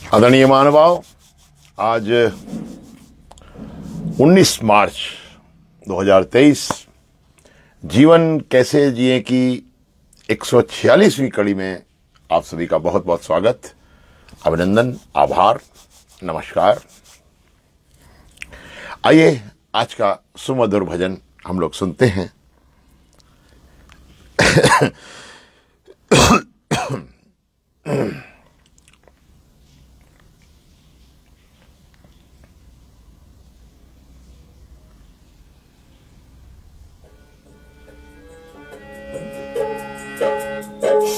आदरणीय महानुभाव, आज 19 मार्च 2023 जीवन कैसे जिए की 146वीं कड़ी में आप सभी का बहुत बहुत स्वागत, अभिनंदन, आभार, नमस्कार। आइए आज का सुमधुर भजन हम लोग सुनते हैं।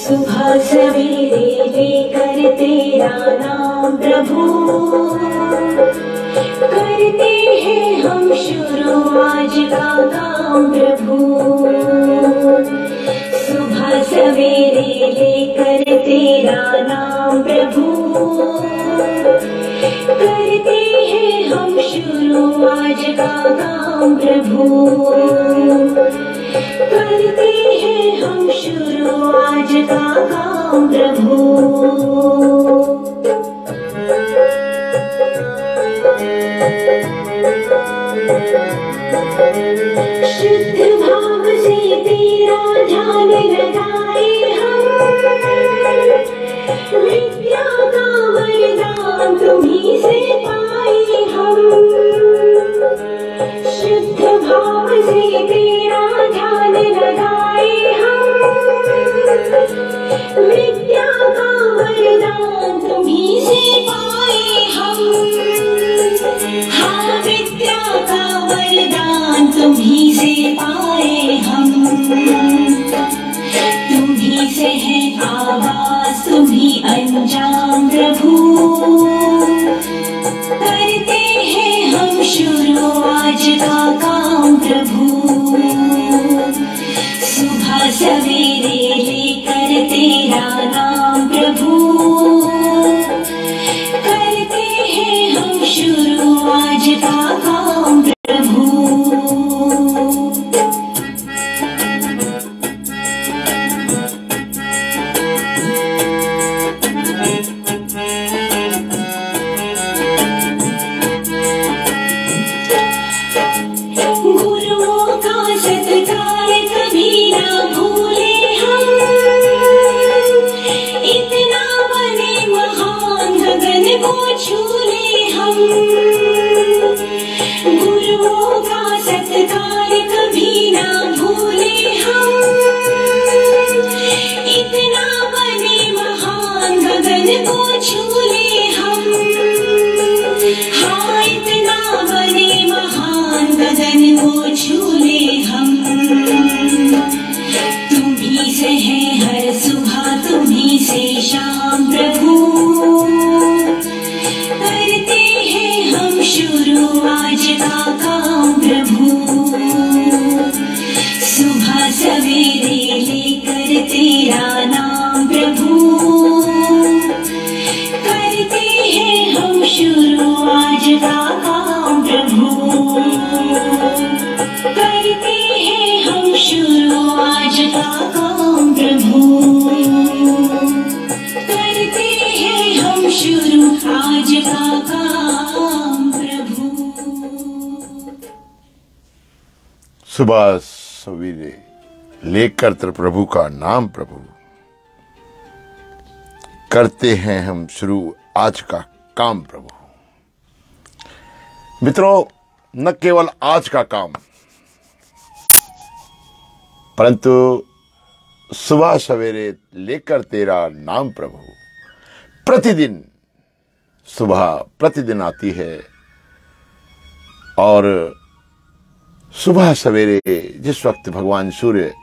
सुबह सवेरे लेकर तेरा नाम प्रभु, करते हैं हम शुरू आज का काम प्रभु। सुबह सवेरे लेकर तेरा नाम प्रभु, करते हैं हम शुरू आज का काम प्रभु। करते हैं हम शुरू आज का काम प्रभु। शुद्ध भाव से तेरा ध्यान लगाए हम, विद्या का वरदान तुम्हीं से पाए हम। शुद्ध भाव से तेरा ध्यान लगाए हम, विद्या का वरदान तुम्हीं से पाए हम। हाँ, विद्या का वरदान तुम्हीं से पाए हम। तुम्हीं से है आवाज, तुम्हीं अंजाम प्रभु। करते हैं हम शुरू आज का काम प्रभु। सुबह सवेरे लेकर तेरा नाम प्रभु, करते हैं हम शुरू आज का काम प्रभु। गुरुओं का सत्कार कभी ना भूले हम, इतना बने महान गगन को छूले हम। गुरुओं का सत्कार कभी ना भूले हम, इतना बने महान गगन को छूले हम। हाँ, इतना बने महान गगन को छूले हम। तुम्हीं से है हर सुबह, तुम्हीं से शाम प्रभु। करते हैं हम शुरू आज का काम प्रभु। सुबह सवेरे लेकर तेरा नाम प्रभु, करते हैं हम शुरू आज का काम प्रभु। करते हैं हम शुरू आज का काम प्रभु। करते हैं हम शुरू आज का काम प्रभु। सुबह सवेरे लेकर तेरे प्रभु का नाम प्रभु, करते हैं हम शुरू आज का काम प्रभु। मित्रों, न केवल आज का काम, परंतु सुबह सवेरे लेकर तेरा नाम प्रभु प्रतिदिन सुबह प्रतिदिन आती है। और सुबह सवेरे जिस वक्त भगवान सूर्य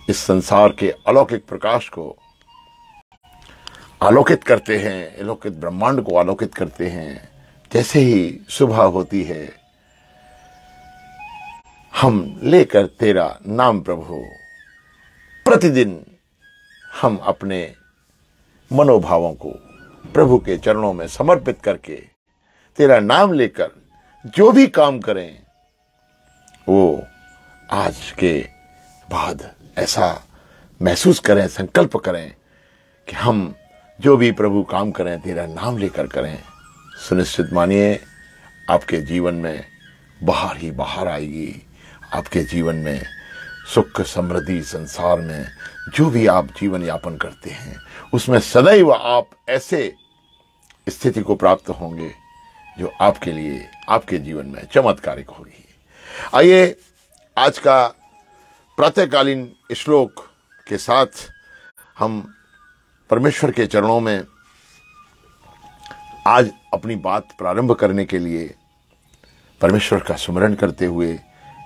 इस संसार के अलौकिक प्रकाश को आलोकित करते हैं, अलौकिक ब्रह्मांड को आलोकित करते हैं, जैसे ही सुबह होती है हम लेकर तेरा नाम प्रभु प्रतिदिन हम अपने मनोभावों को प्रभु के चरणों में समर्पित करके तेरा नाम लेकर जो भी काम करें वो आज के बाद ऐसा महसूस करें, संकल्प करें कि हम जो भी प्रभु काम करें तेरा नाम लेकर करें। सुनिश्चित मानिए आपके जीवन में बाहर ही बाहर आएगी। आपके जीवन में सुख समृद्धि, संसार में जो भी आप जीवन यापन करते हैं उसमें सदैव आप ऐसे स्थिति को प्राप्त होंगे जो आपके लिए, आपके जीवन में चमत्कारिक होगी। आइए आज का प्रातःकालीन श्लोक के साथ हम परमेश्वर के चरणों में आज अपनी बात प्रारंभ करने के लिए परमेश्वर का स्मरण करते हुए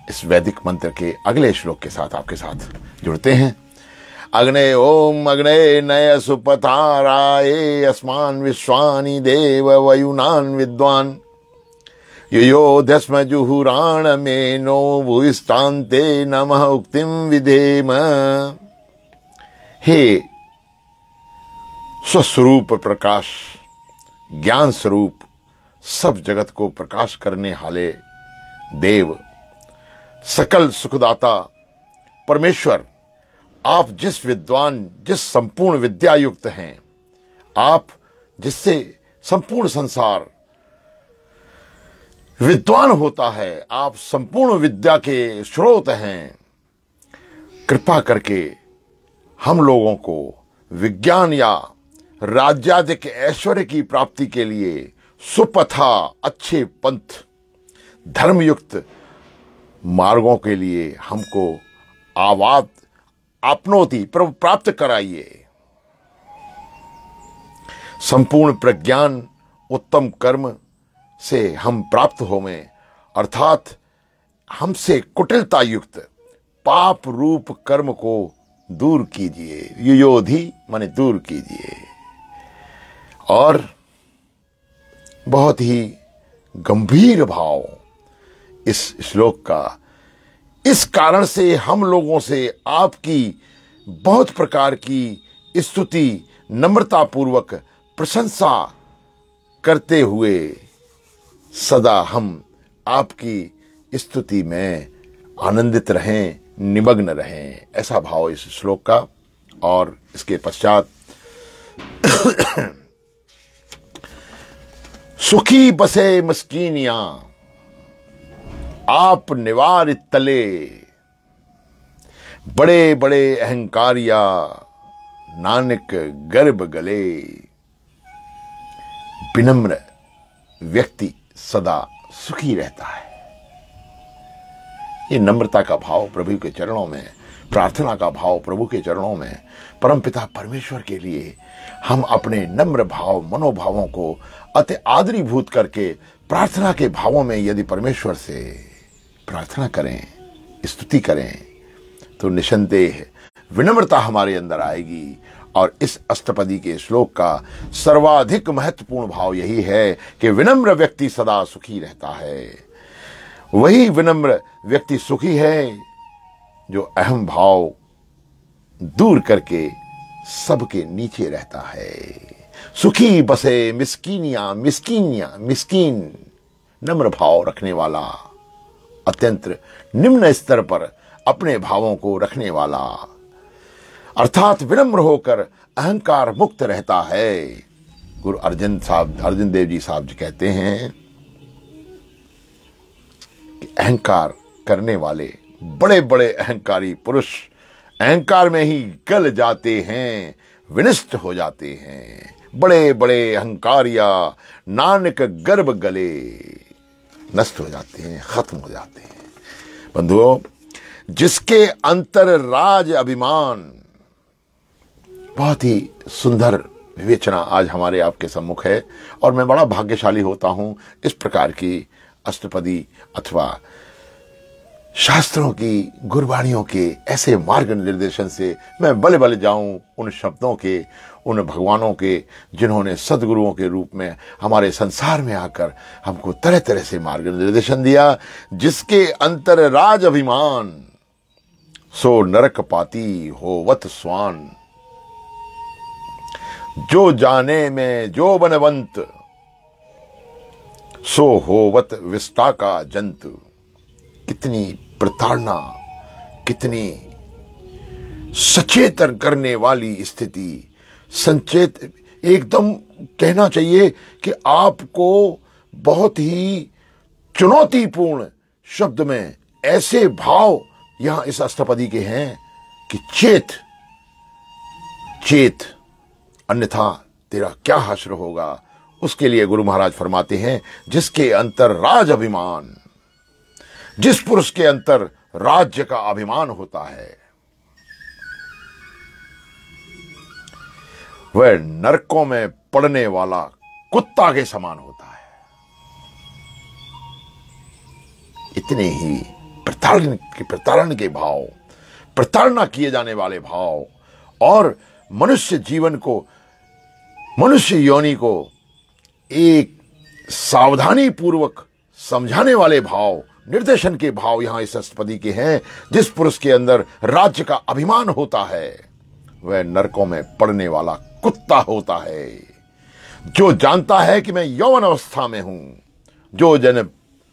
इस वैदिक मंत्र के अगले श्लोक के साथ आपके साथ जुड़ते हैं। अग्ने ओम अग्ने नय सुपथाराये अस्मान विश्वानि देव वयुनान विद्वान योधस्म जुहुराण मेनो भूस्तान्ते नमः उक्तिम विधेम। हे स्वस्वरूप प्रकाश, ज्ञान स्वरूप, सब जगत को प्रकाश करने वाले देव, सकल सुखदाता परमेश्वर, आप जिस विद्वान, जिस संपूर्ण विद्या युक्त हैं, आप जिससे संपूर्ण संसार विद्वान होता है, आप संपूर्ण विद्या के स्रोत हैं। कृपा करके हम लोगों को विज्ञान या राज्याधिक ऐश्वर्य की प्राप्ति के लिए सुपथा, अच्छे पंथ, धर्मयुक्त मार्गों के लिए हमको आवात आपनोति प्राप्त कराइए। संपूर्ण प्रज्ञान, उत्तम कर्म से हम प्राप्त होवें, अर्थात हमसे कुटिलता युक्त पाप रूप कर्म को दूर कीजिए। युयोधि माने दूर कीजिए। और बहुत ही गंभीर भाव इस श्लोक का, इस कारण से हम लोगों से आपकी बहुत प्रकार की स्तुति, नम्रतापूर्वक प्रशंसा करते हुए सदा हम आपकी स्तुति में आनंदित रहें, निमग्न रहें, ऐसा भाव इस श्लोक का। और इसके पश्चात सुखी बसे मस्कीनियां आप निवारित तले, बड़े बड़े अहंकारिया नानक गर्भ गले। विनम्र व्यक्ति सदा सुखी रहता है। ये नम्रता का भाव प्रभु के चरणों में, प्रार्थना का भाव प्रभु के चरणों में, परमपिता परमेश्वर के लिए हम अपने नम्र भाव, मनोभावों को अति आदरीभूत करके प्रार्थना के भावों में यदि परमेश्वर से प्रार्थना करें, स्तुति करें, तो निसंदेह विनम्रता हमारे अंदर आएगी। और इस अष्टपदी के श्लोक का सर्वाधिक महत्वपूर्ण भाव यही है कि विनम्र व्यक्ति सदा सुखी रहता है। वही विनम्र व्यक्ति सुखी है जो अहम भाव दूर करके सबके नीचे रहता है। सुखी बसे मिस्कीनियां, मिस्कीन नम्र भाव रखने वाला, अत्यंत निम्न स्तर पर अपने भावों को रखने वाला, अर्थात विनम्र होकर अहंकार मुक्त रहता है। गुरु अर्जुन देव जी साहब जी कहते हैं कि अहंकार करने वाले बड़े बड़े अहंकारी पुरुष अहंकार में ही गल जाते हैं, विनष्ट हो जाते हैं। बड़े बड़े अहंकारिया नानक गर्भ गले, नष्ट हो जाते हैं, खत्म हो जाते हैं। बंधुओं, जिसके अंतर राज अभिमान, बहुत ही सुंदर विवेचना आज हमारे आपके सम्मुख है। और मैं बड़ा भाग्यशाली होता हूं इस प्रकार की अष्टपदी अथवा शास्त्रों की गुरबाणियों के ऐसे मार्ग निर्देशन से मैं बले बले जाऊं उन शब्दों के, उन भगवानों के, जिन्होंने सदगुरुओं के रूप में हमारे संसार में आकर हमको तरह तरह से मार्ग निर्देशन दिया। जिसके अंतर राज अभिमान, सो नरक पाती होवत स्वान। जो जाने में जो बनवंत, सो होवत विष्टा का जंतु। कितनी प्रताड़ना, कितनी सचेतन करने वाली स्थिति, संचेत एकदम कहना चाहिए कि आपको बहुत ही चुनौतीपूर्ण शब्द में ऐसे भाव यहां इस अष्टपदी के हैं कि चेत चेत, अन्यथा तेरा क्या हश्र होगा। उसके लिए गुरु महाराज फरमाते हैं, जिसके अंतर राज अभिमान, जिस पुरुष के अंतर राज्य का अभिमान होता है, वह नरकों में पड़ने वाला कुत्ता के समान होता है। इतने ही प्रताड़न के भाव, प्रताड़ना किए जाने वाले भाव और मनुष्य जीवन को, मनुष्य योनि को एक सावधानी पूर्वक समझाने वाले भाव, निर्देशन के भाव यहां इस अष्टपदी के हैं। जिस पुरुष के अंदर राज्य का अभिमान होता है, वह नरकों में पड़ने वाला कुत्ता होता है। जो जानता है कि मैं यौवन अवस्था में हूं, जो जन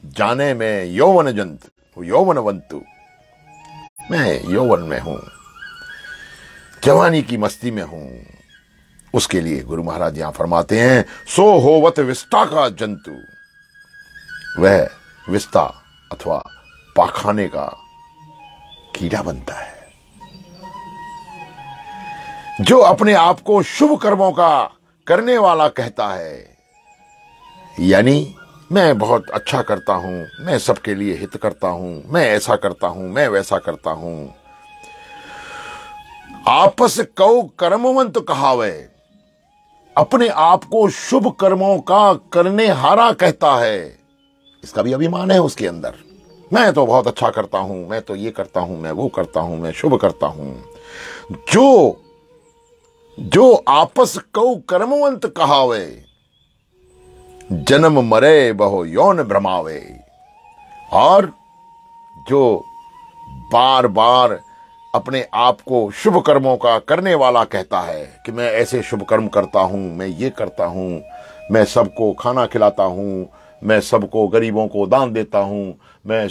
जाने में यौवन जंतु यौवनवंतु, मैं यौवन में हूं, जवानी की मस्ती में हूं, उसके लिए गुरु महाराज यहां फरमाते हैं, सो होवत विष्टा का जंतु, वह विष्टा अथवा पाखाने का कीड़ा बनता है। जो अपने आप को शुभ कर्मों का करने वाला कहता है, यानी मैं बहुत अच्छा करता हूं, मैं सबके लिए हित करता हूं, मैं ऐसा करता हूं, मैं वैसा करता हूं, आपस कौ कर्मवंत कहावे, अपने आप को शुभ कर्मों का करने हारा कहता है। इसका भी अभिमान है उसके अंदर, मैं तो बहुत अच्छा करता हूं, मैं तो ये करता हूं, मैं वो करता हूं, मैं शुभ करता हूं। जो आपस कौ कर्मवंत कहावे, जन्म मरे बहु यौन भ्रमावे, और जो बार बार अपने आप को शुभ कर्मों का करने वाला कहता है कि मैं ऐसे शुभ कर्म करता हूं, मैं ये करता हूं, मैं सबको खाना खिलाता हूं, मैं सबको गरीबों को दान देता हूं, मैं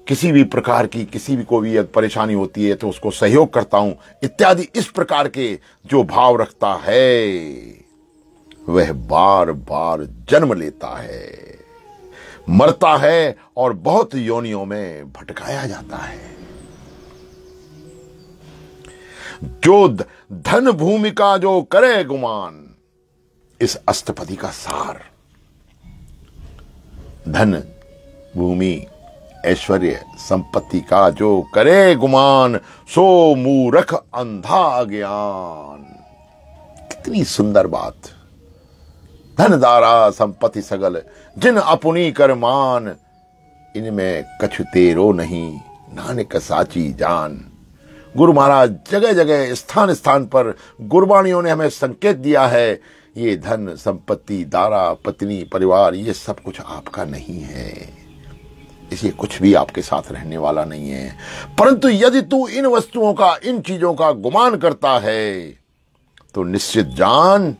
किसी भी प्रकार की किसी भी को भी परेशानी होती है तो उसको सहयोग करता हूं, इत्यादि इस प्रकार के जो भाव रखता है, वह बार बार जन्म लेता है, मरता है और बहुत योनियों में भटकाया जाता है। जो धन भूमि का जो करे गुमान, इस अष्टपदी का सार, धन भूमि ऐश्वर्य संपत्ति का जो करे गुमान, सो मूर्ख अंधा अज्ञान। कितनी सुंदर बात। धन दारा संपत्ति सगल, जिन अपनी कर मान, इनमें कछु तेरो नहीं, नानक साची जान। गुरु महाराज जगह जगह स्थान स्थान पर गुरबाणियों ने हमें संकेत दिया है, ये धन संपत्ति दारा पत्नी परिवार ये सब कुछ आपका नहीं है, इसलिए कुछ भी आपके साथ रहने वाला नहीं है। परंतु यदि तू इन वस्तुओं का, इन चीजों का गुमान करता है, तो निश्चित जान,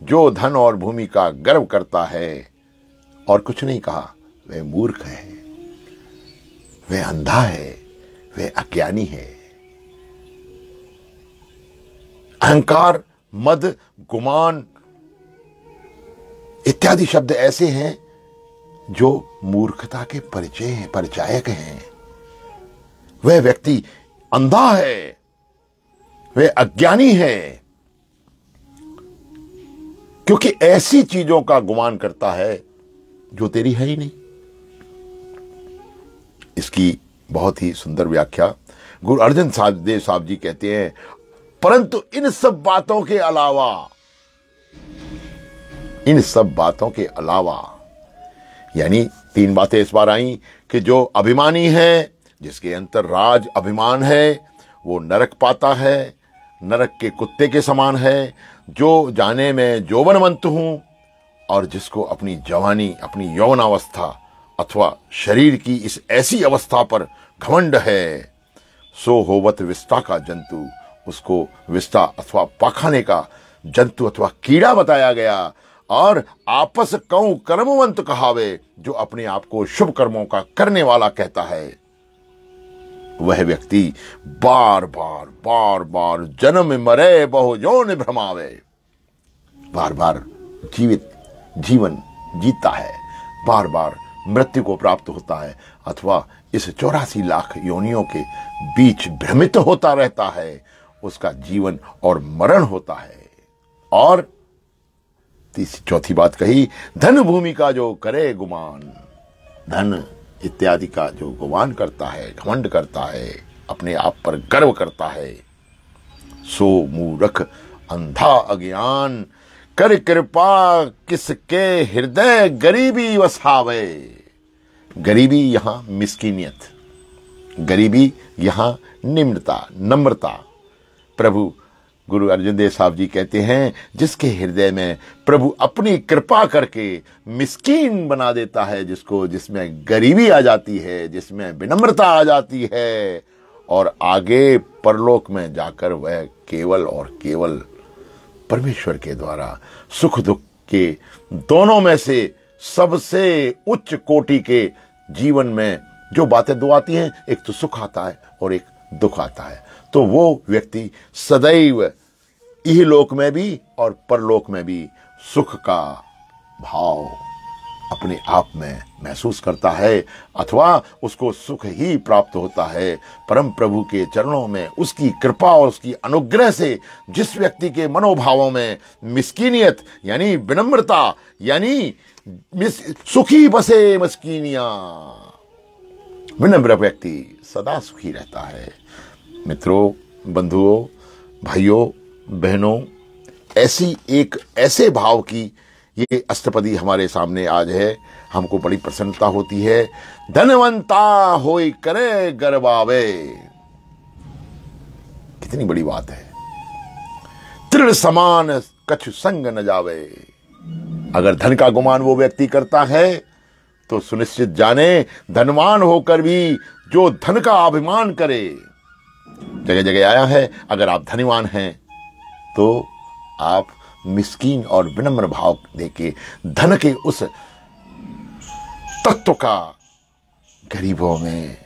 जो धन और भूमि का गर्व करता है और कुछ नहीं कहा, वह मूर्ख है, वह अंधा है, वह अज्ञानी है। अहंकार, मद, गुमान इत्यादि शब्द ऐसे हैं जो मूर्खता के परिचायक हैं। वह व्यक्ति अंधा है, वह अज्ञानी है, क्योंकि ऐसी चीजों का गुमान करता है जो तेरी है ही नहीं। इसकी बहुत ही सुंदर व्याख्या गुरु अर्जन देव साहब जी कहते हैं, परंतु इन सब बातों के अलावा, इन सब बातों के अलावा, यानी तीन बातें इस बार आई कि जो अभिमानी है, जिसके अंतर राज अभिमान है, वो नरक पाता है, नरक के कुत्ते के समान है। जो जाने में यौवनवंत हूं, और जिसको अपनी जवानी, अपनी यौवनावस्था अथवा शरीर की इस ऐसी अवस्था पर घमंड है, सो होवत विष्टा का जंतु, उसको विष्टा अथवा पाखाने का जंतु अथवा कीड़ा बताया गया। और आपस कौ कर्मवंत कहावे, जो अपने आप को शुभ कर्मों का करने वाला कहता है, वह व्यक्ति बार बार जन्म मरे बहु यौन भ्रमावे, बार बार जीवन जीता है, बार बार मृत्यु को प्राप्त होता है, अथवा इस 84 लाख योनियों के बीच भ्रमित होता रहता है, उसका जीवन और मरण होता है। और चौथी बात कही, धन भूमि का जो करे गुमान, धन इत्यादि का जो गुमान करता है, घमंड करता है, अपने आप पर गर्व करता है, सो मूर्ख अंधा अज्ञान, कर कृपा किसके हृदय गरीबी वसावे। गरीबी यहां मिस्कीनियत, गरीबी यहां निम्रता, नम्रता। प्रभु गुरु अर्जुन देव साहब जी कहते हैं, जिसके हृदय में प्रभु अपनी कृपा करके मिस्कीन बना देता है जिसको, जिसमें गरीबी आ जाती है, जिसमें विनम्रता आ जाती है, और आगे परलोक में जाकर वह केवल और केवल परमेश्वर के द्वारा सुख दुख के दोनों में से सबसे उच्च कोटि के जीवन में जो बातें दो आती हैं, एक तो सुख आता है और एक दुख आता है, तो वो व्यक्ति सदैव इहलोक में भी और परलोक में भी सुख का भाव अपने आप में महसूस करता है, अथवा उसको सुख ही प्राप्त होता है। परम प्रभु के चरणों में उसकी कृपा और उसकी अनुग्रह से जिस व्यक्ति के मनोभावों में मिस्कीनियत यानी विनम्रता यानी सुखी बसे मस्कीनिया, विनम्र व्यक्ति सदा सुखी रहता है। मित्रों, बंधुओं, भाइयों, बहनों, ऐसे भाव की ये अष्टपदी हमारे सामने आज है। हमको बड़ी प्रसन्नता होती है। धनवंता होई करे गर्वावे, कितनी बड़ी बात है। तृण समान कछु संग न जावे। अगर धन का गुमान वो व्यक्ति करता है तो सुनिश्चित जाने, धनवान होकर भी जो धन का अभिमान करे, जगह जगह आया है, अगर आप धनवान हैं तो आप मिस्कीन और विनम्र भाव देके धन के उस तत्व का गरीबों में,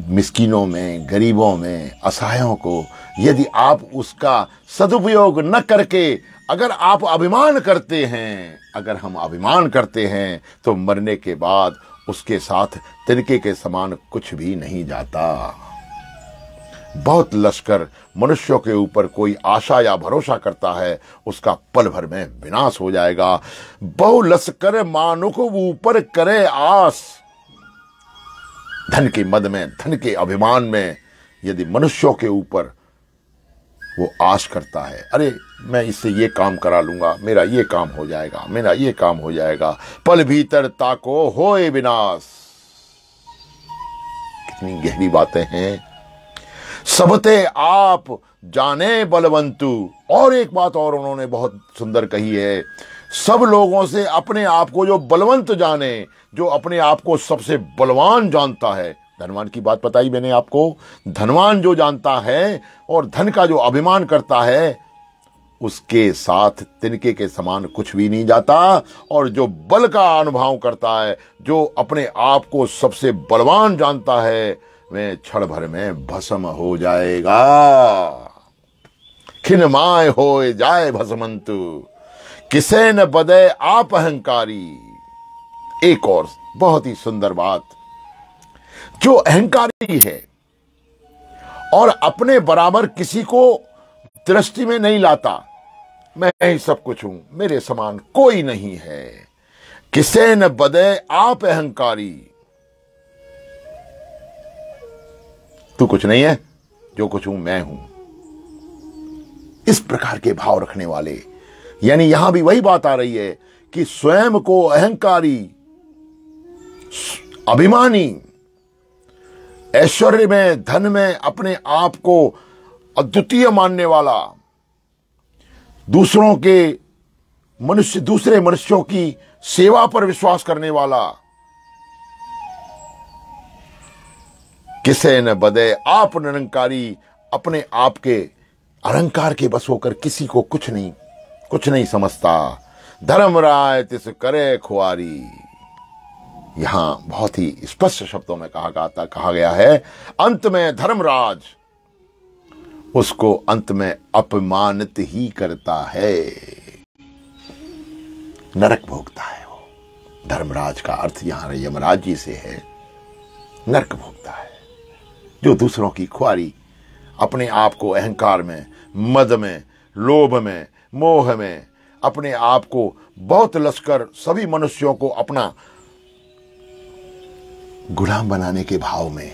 मिस्कीनों में, गरीबों में, असहायों को यदि आप उसका सदुपयोग न करके अगर आप अभिमान करते हैं, अगर हम अभिमान करते हैं, तो मरने के बाद उसके साथ तिनके के समान कुछ भी नहीं जाता। बहुत लश्कर मनुष्यों के ऊपर कोई आशा या भरोसा करता है, उसका पल भर में विनाश हो जाएगा। बहु लश्कर मानुख ऊपर करे आस। धन के मद में, धन के अभिमान में यदि मनुष्यों के ऊपर वो आश करता है, अरे मैं इससे ये काम करा लूंगा, मेरा ये काम हो जाएगा, मेरा ये काम हो जाएगा, पल भीतर ताको होए विनाश। कितनी गहरी बातें हैं। सबते आप जाने बलवंतु। और एक बात और उन्होंने बहुत सुंदर कही है, सब लोगों से अपने आप को जो बलवंत जाने, जो अपने आप को सबसे बलवान जानता है। धनवान की बात बताई मैंने आपको। धनवान जो जानता है और धन का जो अभिमान करता है, उसके साथ तिनके के समान कुछ भी नहीं जाता। और जो बल का अनुभव करता है, जो अपने आप को सबसे बलवान जानता है, वह क्षण भर में भस्म हो जाएगा। खिन माय हो जाए भस्मंतु, किसे न बदे आप अहंकारी। एक और बहुत ही सुंदर बात, जो अहंकारी है और अपने बराबर किसी को दृष्टि में नहीं लाता, मैं ही सब कुछ हूं, मेरे समान कोई नहीं है, किसे न बदे आप अहंकारी। तू कुछ नहीं है, जो कुछ हूं मैं हूं। इस प्रकार के भाव रखने वाले, यानी यहां भी वही बात आ रही है कि स्वयं को अहंकारी, अभिमानी, ऐश्वर्य में, धन में अपने आप को अद्वितीय मानने वाला, दूसरों के मनुष्य, दूसरे मनुष्यों की सेवा पर विश्वास करने वाला, किसे न बदे आप निरंकारी, अपने आप के अहंकार के बस होकर किसी को कुछ नहीं समझता। धर्मराय तिस करे खुआरी। यहां बहुत ही स्पष्ट शब्दों में कहा गया है, अंत में धर्मराज उसको अंत में अपमानित ही करता है। नरक भोगता है। वो धर्मराज का अर्थ यहां यमराज जी से है, नरक भोगता है। जो दूसरों की ख्वारी, अपने आप को अहंकार में, मद में, लोभ में, मोह में, अपने आप को बहुत लश्कर सभी मनुष्यों को अपना गुलाम बनाने के भाव में,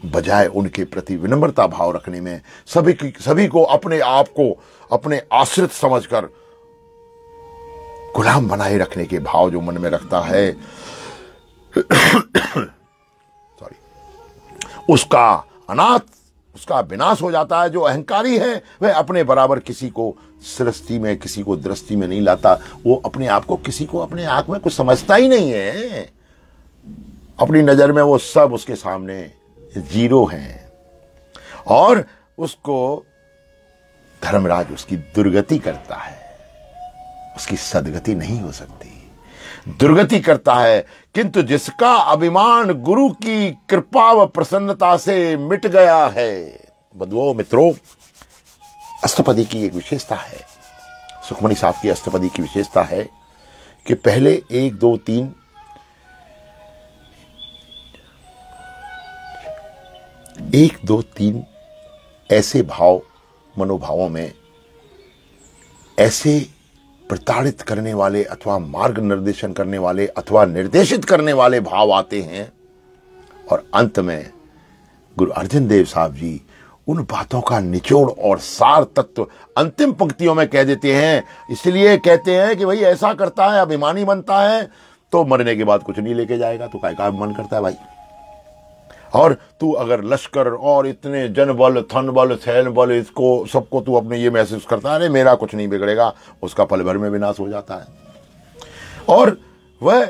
बजाय उनके प्रति विनम्रता भाव रखने में, सभी को अपने आप को अपने आश्रित समझकर गुलाम बनाए रखने के भाव जो मन में रखता है सॉरी, उसका विनाश हो जाता है। जो अहंकारी है वह अपने बराबर किसी को सृष्टि में, किसी को दृष्टि में नहीं लाता। वो अपने आप को, किसी को अपने आंख में कुछ समझता ही नहीं है। अपनी नजर में वो सब उसके सामने जीरो हैं और उसको धर्मराज उसकी दुर्गति करता है, उसकी सदगति नहीं हो सकती, दुर्गति करता है। किंतु जिसका अभिमान गुरु की कृपा व प्रसन्नता से मिट गया है, बंधुओं मित्रों, अष्टपदी की एक विशेषता है, सुखमणि साहब की अष्टपदी की विशेषता है कि पहले 1 2 3 1 2 3 ऐसे भाव, मनोभावों में ऐसे प्रताड़ित करने वाले अथवा मार्ग निर्देशन करने वाले अथवा निर्देशित करने वाले भाव आते हैं और अंत में गुरु अर्जन देव साहब जी उन बातों का निचोड़ और सार तत्व अंतिम पंक्तियों में कह देते हैं। इसलिए कहते हैं कि भाई ऐसा करता है, अभिमानी बनता है तो मरने के बाद कुछ नहीं लेके जाएगा, तो काय का अभिमान करता है भाई। और तू अगर लश्कर और इतने जनबल, थन बल, सैन बल, इसको सबको तू अपने ये महसूस करता है, अरे मेरा कुछ नहीं बिगड़ेगा, उसका पल भर में विनाश हो जाता है। और वह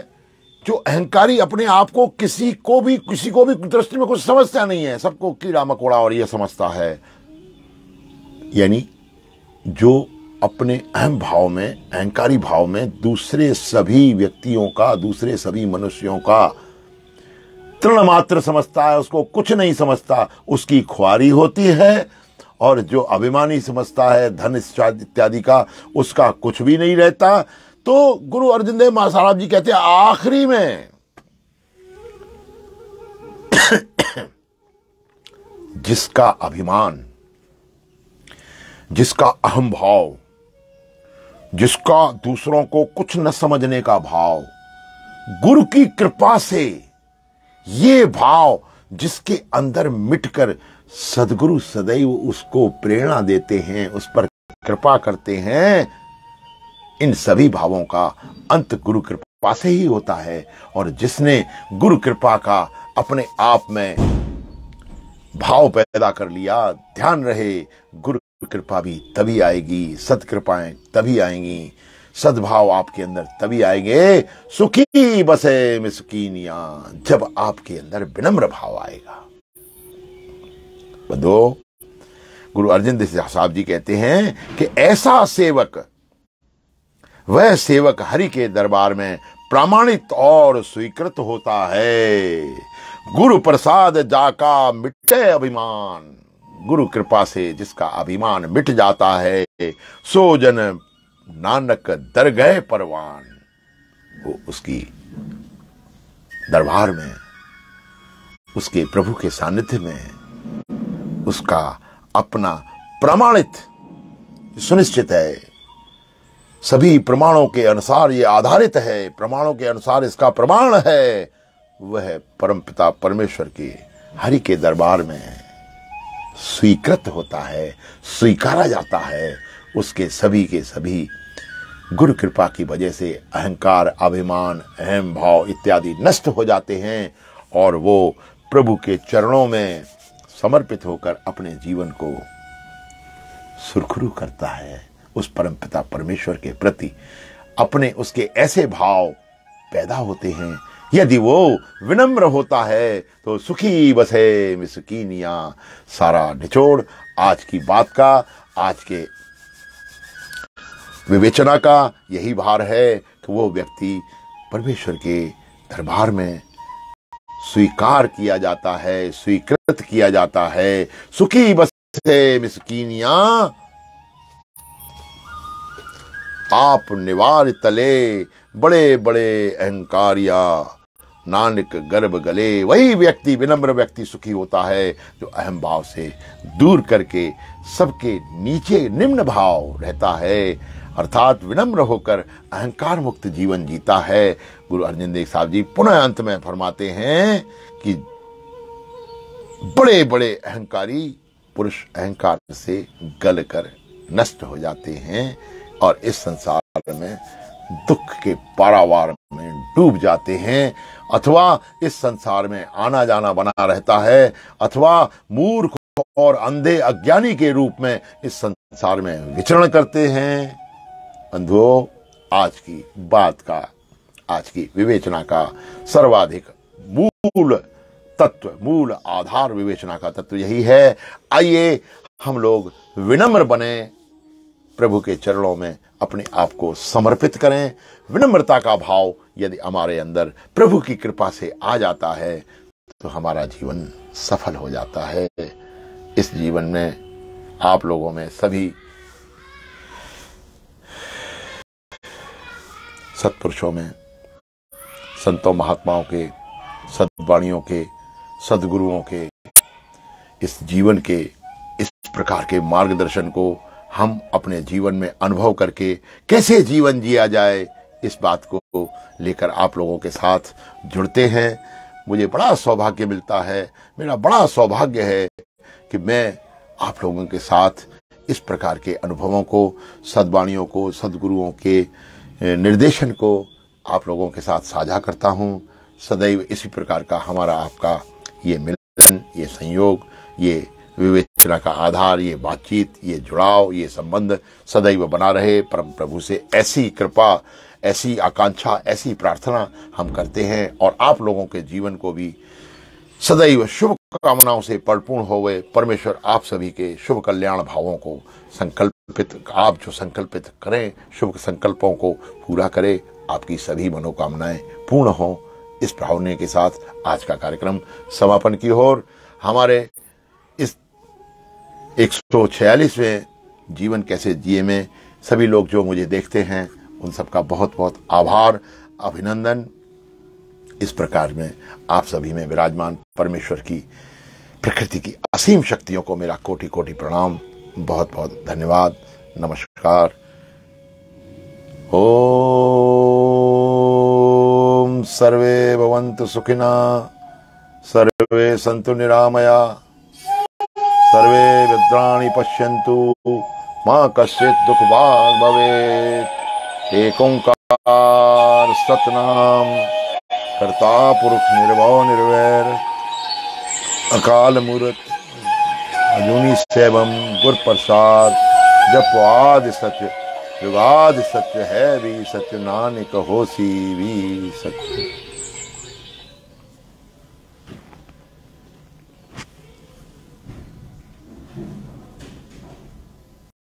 जो अहंकारी अपने आप को किसी को भी दृष्टि में कुछ समझता नहीं है, सबको कीड़ा मकोड़ा और ये समझता है, यानी जो अपने अहम भाव में, अहंकारी भाव में दूसरे सभी व्यक्तियों का, दूसरे सभी मनुष्यों का तृण मात्र समझता है, उसको कुछ नहीं समझता, उसकी ख्वारी होती है। और जो अभिमानी समझता है धन इत्यादि का, उसका कुछ भी नहीं रहता। तो गुरु अर्जन देव महाराज जी कहते हैं आखिरी में जिसका अभिमान, जिसका अहम भाव, जिसका दूसरों को कुछ न समझने का भाव, गुरु की कृपा से ये भाव जिसके अंदर मिटकर सद्गुरु सदैव उसको प्रेरणा देते हैं, उस पर कृपा करते हैं, इन सभी भावों का अंत गुरु कृपा से ही होता है। और जिसने गुरु कृपा का अपने आप में भाव पैदा कर लिया, ध्यान रहे गुरु कृपा भी तभी आएगी, सत्कृपाएं तभी आएंगी, सद्भाव आपके अंदर तभी आएंगे। सुखी बसे मिसकीनिया, जब आपके अंदर विनम्र भाव आएगा। बंधुओं, गुरु अर्जन देव साहब जी कहते हैं कि ऐसा सेवक, वह सेवक हरि के दरबार में प्रामाणिक और स्वीकृत होता है। गुरु प्रसाद जाका मिटे अभिमान, गुरु कृपा से जिसका अभिमान मिट जाता है, सो जन नानक दरगह परवान, वो उसकी दरबार में, उसके प्रभु के सानिध्य में उसका अपना प्रमाणित, सुनिश्चित है, सभी प्रमाणों के अनुसार ये आधारित है, प्रमाणों के अनुसार इसका प्रमाण है, वह परमपिता परमेश्वर के हरि के दरबार में स्वीकृत होता है, स्वीकारा जाता है। उसके सभी के सभी गुरु कृपा की वजह से अहंकार, अभिमान, अहम भाव इत्यादि नष्ट हो जाते हैं और वो प्रभु के चरणों में समर्पित होकर अपने जीवन को सुरखरू करता है। उस परमपिता परमेश्वर के प्रति अपने उसके ऐसे भाव पैदा होते हैं। यदि वो विनम्र होता है तो सुखी बसे मिसकीनिया। सारा निचोड़ आज की बात का, आज के विवेचना का यही भार है कि वो व्यक्ति परमेश्वर के दरबार में स्वीकार किया जाता है, स्वीकृत किया जाता है। सुखी बसे मिसकीनिया, आप निवार तले बड़े बड़े अहंकारिया, नानक गर्भ गले। वही व्यक्ति, विनम्र व्यक्ति सुखी होता है जो अहम भाव से दूर करके सबके नीचे निम्न भाव रहता है, अर्थात विनम्र होकर अहंकार मुक्त जीवन जीता है। गुरु अर्जन देव साहब जी पुनः अंत में फरमाते हैं कि बड़े बड़े अहंकारी पुरुष अहंकार से गल कर नष्ट हो जाते हैं और इस संसार में दुख के पारावार में डूब जाते हैं, अथवा इस संसार में आना जाना बना रहता है, अथवा मूर्ख और अंधे अज्ञानी के रूप में इस संसार में विचरण करते हैं। बंधुओं, आज की बात का, आज की विवेचना का सर्वाधिक मूल तत्व, मूल आधार विवेचना का तत्व यही है। आइए हम लोग विनम्र बने, प्रभु के चरणों में अपने आप को समर्पित करें। विनम्रता का भाव यदि हमारे अंदर प्रभु की कृपा से आ जाता है तो हमारा जीवन सफल हो जाता है। इस जीवन में आप लोगों में सभी सत्पुरुषों में, संतों महात्माओं के, सद्वाणियों के, सद्गुरुओं के इस जीवन के इस प्रकार के मार्गदर्शन को हम अपने जीवन में अनुभव करके कैसे जीवन जिया जाए, इस बात को लेकर आप लोगों के साथ जुड़ते हैं। मुझे बड़ा सौभाग्य मिलता है, मेरा बड़ा सौभाग्य है कि मैं आप लोगों के साथ इस प्रकार के अनुभवों को, सद्वाणियों को, सद्गुरुओं के निर्देशन को आप लोगों के साथ साझा करता हूँ। सदैव इसी प्रकार का हमारा आपका ये मिलन, ये संयोग, ये विवेचना का आधार, ये बातचीत, ये जुड़ाव, ये संबंध सदैव बना रहे। परम प्रभु से ऐसी कृपा, ऐसी आकांक्षा, ऐसी प्रार्थना हम करते हैं और आप लोगों के जीवन को भी सदैव शुभ कामनाओं से परिपूर्ण होवे। परमेश्वर आप सभी के शुभ कल्याण भावों को संकल्पित, आप जो संकल्पित करें, शुभ संकल्पों को पूरा करे, आपकी सभी मनोकामनाएं पूर्ण हों। इस भावना के साथ आज का कार्यक्रम समापन की ओर हमारे इस 146वें जीवन कैसे जिए में सभी लोग जो मुझे देखते हैं उन सबका बहुत बहुत आभार, अभिनंदन। इस प्रकार में आप सभी में विराजमान परमेश्वर की, प्रकृति की असीम शक्तियों को मेरा कोटि कोटि प्रणाम, बहुत बहुत धन्यवाद, नमस्कार। ओम सर्वे भवन्तु सुखिना, सर्वे सन्तु निरामया, सर्वे भद्राणि पश्यन्तु, मा कश्चित् दुःखभाग् भवेत्। एक ओंकार सतनाम कर्ता पुरुष निर्भव निर्वैर, अकाल मूर्त अजूनी सैभम गुर प्रसाद। जप आदि सत्य, युगादि सत्य है भी सत्य, नानक होसी भी सत्य।